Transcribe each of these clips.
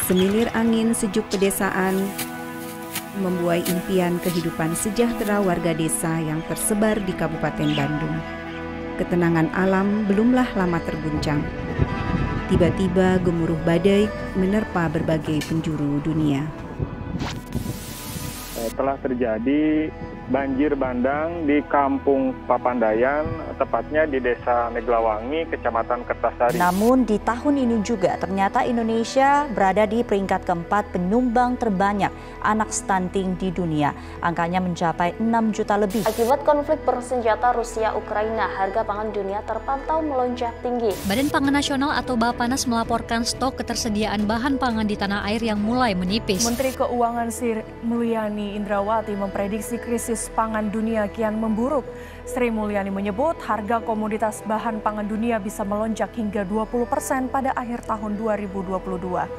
Semilir angin sejuk pedesaan membuai impian kehidupan sejahtera warga desa yang tersebar di Kabupaten Bandung. Ketenangan alam belumlah lama terguncang. Tiba-tiba gemuruh badai menerpa berbagai penjuru dunia. Telah terjadi banjir bandang di Kampung Papandayan, tepatnya di Desa Neglawangi, Kecamatan Kertasari. Namun di tahun ini juga ternyata Indonesia berada di peringkat keempat penyumbang terbanyak anak stunting di dunia. Angkanya mencapai 6 juta lebih. Akibat konflik bersenjata Rusia-Ukraina, harga pangan dunia terpantau melonjak tinggi. Badan Pangan Nasional atau Bappenas melaporkan stok ketersediaan bahan pangan di tanah air yang mulai menipis. Menteri Keuangan Sri Mulyani Indrawati memprediksi krisis pangan dunia kian memburuk. Sri Mulyani menyebut harga komoditas bahan pangan dunia bisa melonjak hingga 20% pada akhir tahun 2022.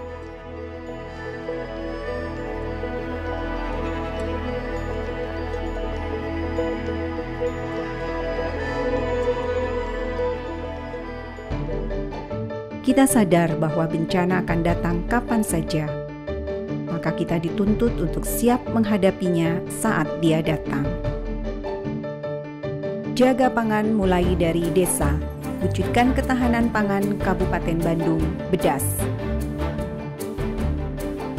Kita sadar bahwa bencana akan datang kapan saja. Maka kita dituntut untuk siap menghadapinya saat dia datang. Jaga pangan mulai dari desa, wujudkan ketahanan pangan Kabupaten Bandung, Bedas.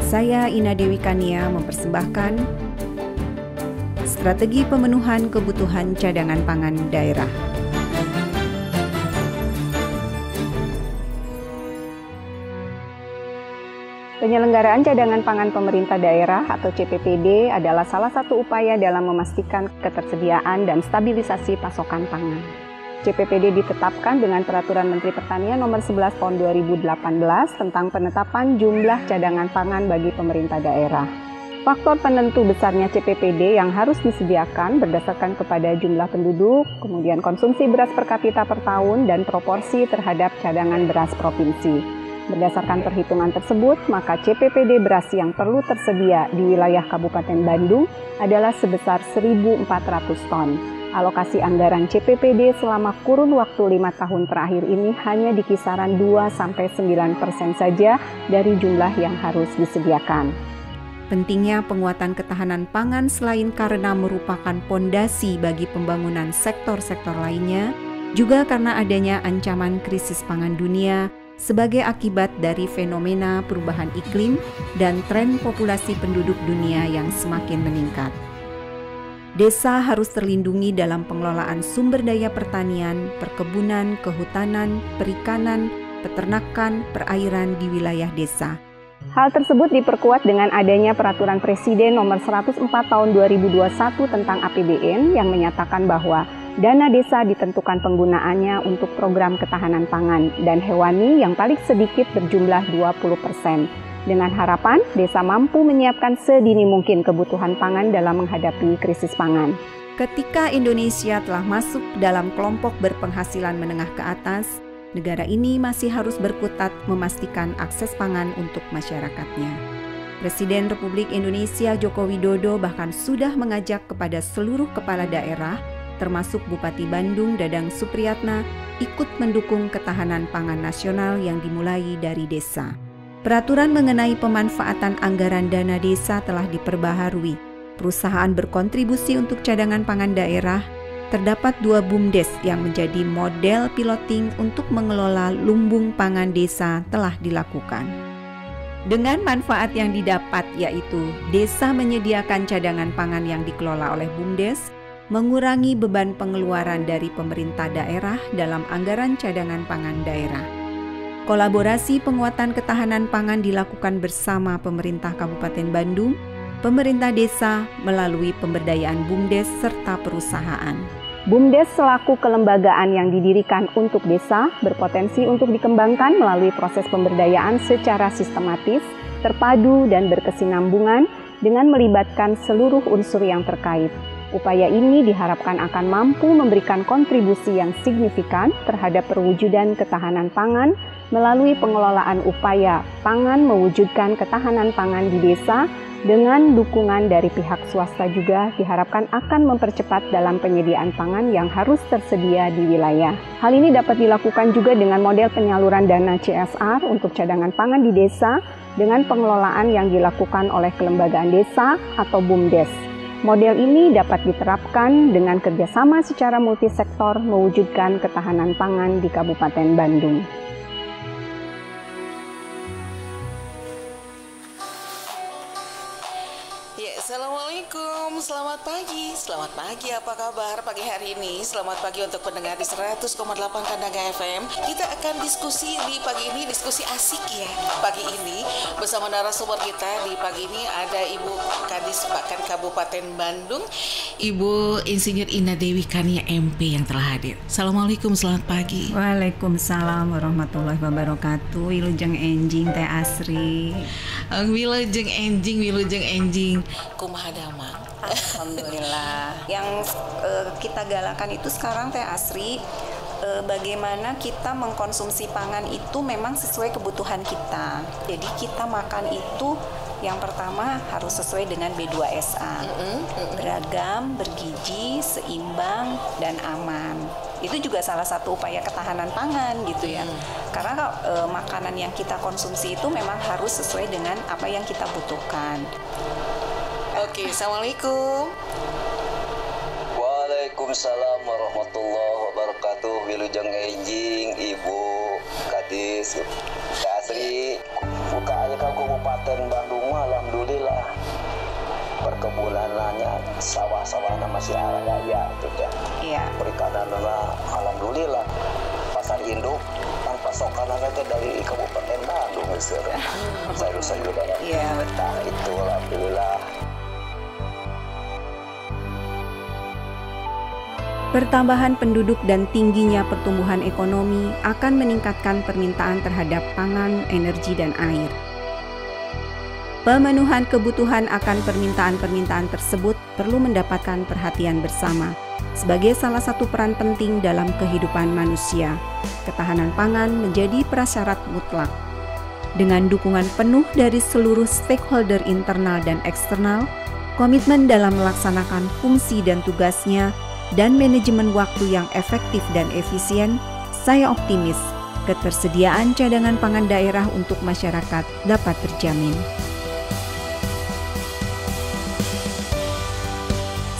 Saya Ina Dewi Kania mempersembahkan strategi pemenuhan kebutuhan cadangan pangan daerah. Penyelenggaraan cadangan pangan pemerintah daerah atau CPPD adalah salah satu upaya dalam memastikan ketersediaan dan stabilisasi pasokan pangan. CPPD ditetapkan dengan Peraturan Menteri Pertanian Nomor 11 Tahun 2018 tentang penetapan jumlah cadangan pangan bagi pemerintah daerah. Faktor penentu besarnya CPPD yang harus disediakan berdasarkan kepada jumlah penduduk, kemudian konsumsi beras per kapita per tahun, dan proporsi terhadap cadangan beras provinsi. Berdasarkan perhitungan tersebut, maka CPPD beras yang perlu tersedia di wilayah Kabupaten Bandung adalah sebesar 1.400 ton. Alokasi anggaran CPPD selama kurun waktu 5 tahun terakhir ini hanya di kisaran 2-9% saja dari jumlah yang harus disediakan. Pentingnya penguatan ketahanan pangan selain karena merupakan pondasi bagi pembangunan sektor-sektor lainnya, juga karena adanya ancaman krisis pangan dunia sebagai akibat dari fenomena perubahan iklim dan tren populasi penduduk dunia yang semakin meningkat. Desa harus terlindungi dalam pengelolaan sumber daya pertanian, perkebunan, kehutanan, perikanan, peternakan, perairan di wilayah desa. Hal tersebut diperkuat dengan adanya Peraturan Presiden Nomor 104 Tahun 2021 tentang APBN yang menyatakan bahwa dana desa ditentukan penggunaannya untuk program ketahanan pangan dan hewani yang paling sedikit berjumlah 20%. Dengan harapan desa mampu menyiapkan sedini mungkin kebutuhan pangan dalam menghadapi krisis pangan. Ketika Indonesia telah masuk dalam kelompok berpenghasilan menengah ke atas, negara ini masih harus berkutat memastikan akses pangan untuk masyarakatnya. Presiden Republik Indonesia Joko Widodo bahkan sudah mengajak kepada seluruh kepala daerah, termasuk Bupati Bandung Dadang Supriyatna, ikut mendukung ketahanan pangan nasional yang dimulai dari desa. Peraturan mengenai pemanfaatan anggaran dana desa telah diperbaharui. Perusahaan berkontribusi untuk cadangan pangan daerah. Terdapat 2 BUMDes yang menjadi model piloting untuk mengelola lumbung pangan desa telah dilakukan. Dengan manfaat yang didapat yaitu desa menyediakan cadangan pangan yang dikelola oleh BUMDes, mengurangi beban pengeluaran dari pemerintah daerah dalam anggaran cadangan pangan daerah. Kolaborasi penguatan ketahanan pangan dilakukan bersama pemerintah Kabupaten Bandung, pemerintah desa melalui pemberdayaan BUMDes serta perusahaan. BUMDes selaku kelembagaan yang didirikan untuk desa berpotensi untuk dikembangkan melalui proses pemberdayaan secara sistematis, terpadu dan berkesinambungan dengan melibatkan seluruh unsur yang terkait. Upaya ini diharapkan akan mampu memberikan kontribusi yang signifikan terhadap perwujudan ketahanan pangan melalui pengelolaan upaya pangan mewujudkan ketahanan pangan di desa dengan dukungan dari pihak swasta juga diharapkan akan mempercepat dalam penyediaan pangan yang harus tersedia di wilayah. Hal ini dapat dilakukan juga dengan model penyaluran dana CSR untuk cadangan pangan di desa dengan pengelolaan yang dilakukan oleh kelembagaan desa atau BUMDes. Model ini dapat diterapkan dengan kerjasama secara multisektor mewujudkan ketahanan pangan di Kabupaten Bandung. Assalamualaikum, selamat pagi, apa kabar pagi hari ini? Selamat pagi untuk pendengar di 100,8 Kandanga FM. Kita akan diskusi di pagi ini, diskusi asik ya. Pagi ini bersama narasumber kita di pagi ini ada Ibu Kadis Pakan Kabupaten Bandung, Ibu Insinyur Ina Dewi Kania MP yang telah hadir. Assalamualaikum, selamat pagi. Waalaikumsalam warahmatullahi wabarakatuh. Wilujeng enjing Teh Asri. Wilujeng enjing. Kumaha damang. Alhamdulillah. Yang kita galakan itu sekarang Teh Asri, bagaimana kita mengkonsumsi pangan itu memang sesuai kebutuhan kita. Jadi kita makan itu yang pertama harus sesuai dengan B2SA. Beragam, bergizi, seimbang, dan aman. Itu juga salah satu upaya ketahanan pangan gitu ya. Karena makanan yang kita konsumsi itu memang harus sesuai dengan apa yang kita butuhkan. Oke, Assalamualaikum. Waalaikumsalam warahmatullahi wabarakatuh. Wilujeng enjing Ibu Kadis Asri. Buka aja Kabupaten Bandung, alhamdulillah. Perkebunannya, sawah-sawahnya masih raya itu kan. Iya. Perikanan alhamdulillah. Pasar induk kan pasokan aja dari Kabupaten Bandung misalnya. Sayur-sayuran. Iya, betul. Itu alhamdulillah. Pertambahan penduduk dan tingginya pertumbuhan ekonomi akan meningkatkan permintaan terhadap pangan, energi, dan air. Pemenuhan kebutuhan akan permintaan-permintaan tersebut perlu mendapatkan perhatian bersama sebagai salah satu peran penting dalam kehidupan manusia. Ketahanan pangan menjadi prasyarat mutlak. Dengan dukungan penuh dari seluruh stakeholder internal dan eksternal, komitmen dalam melaksanakan fungsi dan tugasnya, dan manajemen waktu yang efektif dan efisien, saya optimis ketersediaan cadangan pangan daerah untuk masyarakat dapat terjamin.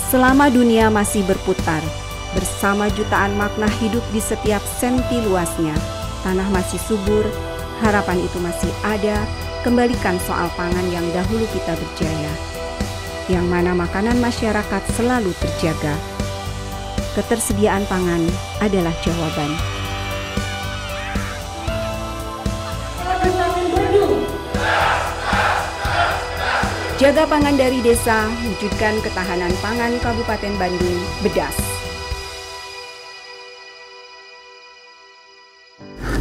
Selama dunia masih berputar, bersama jutaan makna hidup di setiap senti luasnya, tanah masih subur, harapan itu masih ada, kembalikan soal pangan yang dahulu kita berjaya, yang mana makanan masyarakat selalu terjaga. Ketersediaan pangan adalah jawaban. Jaga pangan dari desa, wujudkan ketahanan pangan Kabupaten Bandung, Bedas.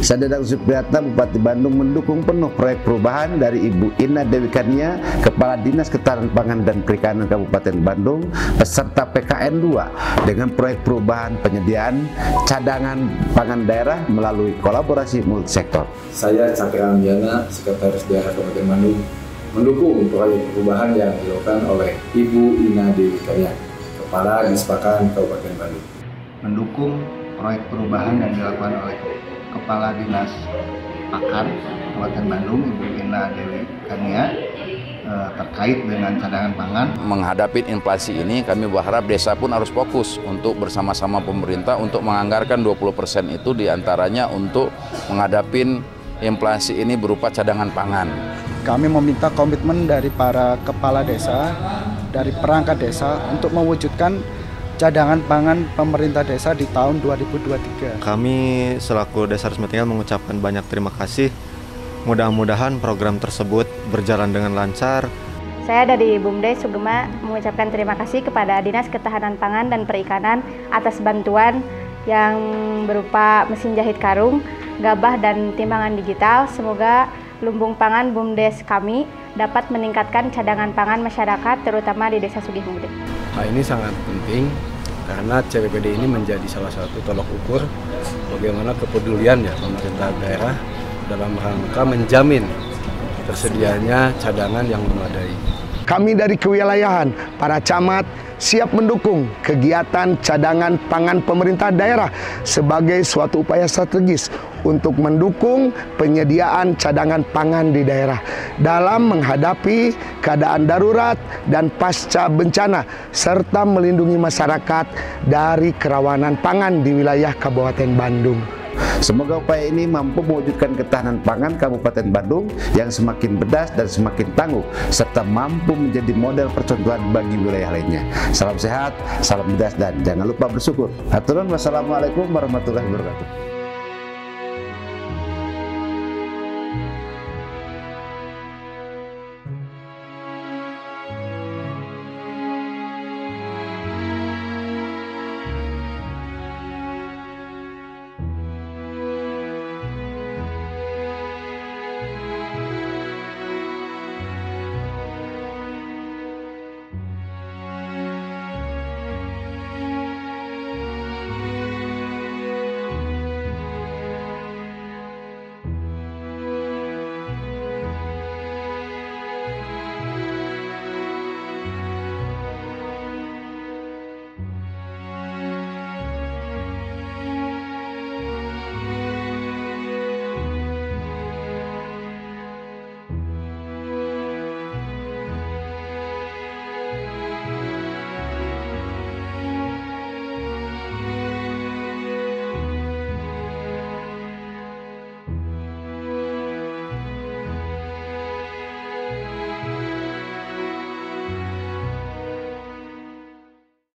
Saya Dadang Supriyatna, Bupati Bandung, mendukung penuh proyek perubahan dari Ibu Ina Dewi Kania, Kepala Dinas Ketahanan Pangan dan Perikanan Kabupaten Bandung, beserta PKN 2 dengan proyek perubahan penyediaan cadangan pangan daerah melalui kolaborasi multisektor. Saya Cakra Ambiana, Sekretaris Daerah Kabupaten Bandung, mendukung proyek perubahan yang dilakukan oleh Ibu Ina Dewi Kania, Kepala Dinas Pakan Kabupaten Bandung. Mendukung proyek perubahan yang dilakukan oleh Kepala Dinas Pakan Kabupaten Bandung, Ibu Ina Dewi Kania, terkait dengan cadangan pangan. Menghadapi inflasi ini, kami berharap desa pun harus fokus untuk bersama-sama pemerintah untuk menganggarkan 20% itu diantaranya untuk menghadapi inflasi ini berupa cadangan pangan. Kami meminta komitmen dari para kepala desa, dari perangkat desa untuk mewujudkan cadangan pangan pemerintah desa di tahun 2023. Kami selaku Desa Resmi Tinggal mengucapkan banyak terima kasih. Mudah-mudahan program tersebut berjalan dengan lancar. Saya dari BUMDes Sugema mengucapkan terima kasih kepada Dinas Ketahanan Pangan dan Perikanan atas bantuan yang berupa mesin jahit karung, gabah, dan timbangan digital. Semoga lumbung pangan BUMDes kami dapat meningkatkan cadangan pangan masyarakat terutama di Desa Sugihmulyo. Nah, ini sangat penting karena CPPD ini menjadi salah satu tolok ukur bagaimana kepedulian ya pemerintah daerah dalam rangka menjamin tersedianya cadangan yang memadai. Kami dari kewilayahan, para camat siap mendukung kegiatan cadangan pangan pemerintah daerah sebagai suatu upaya strategis untuk mendukung penyediaan cadangan pangan di daerah dalam menghadapi keadaan darurat dan pasca bencana serta melindungi masyarakat dari kerawanan pangan di wilayah Kabupaten Bandung. Semoga upaya ini mampu mewujudkan ketahanan pangan Kabupaten Bandung yang semakin berdasar dan semakin tangguh, serta mampu menjadi model percontohan bagi wilayah lainnya. Salam sehat, salam berdasar, dan jangan lupa bersyukur. Haturun, wassalamualaikum warahmatullahi wabarakatuh.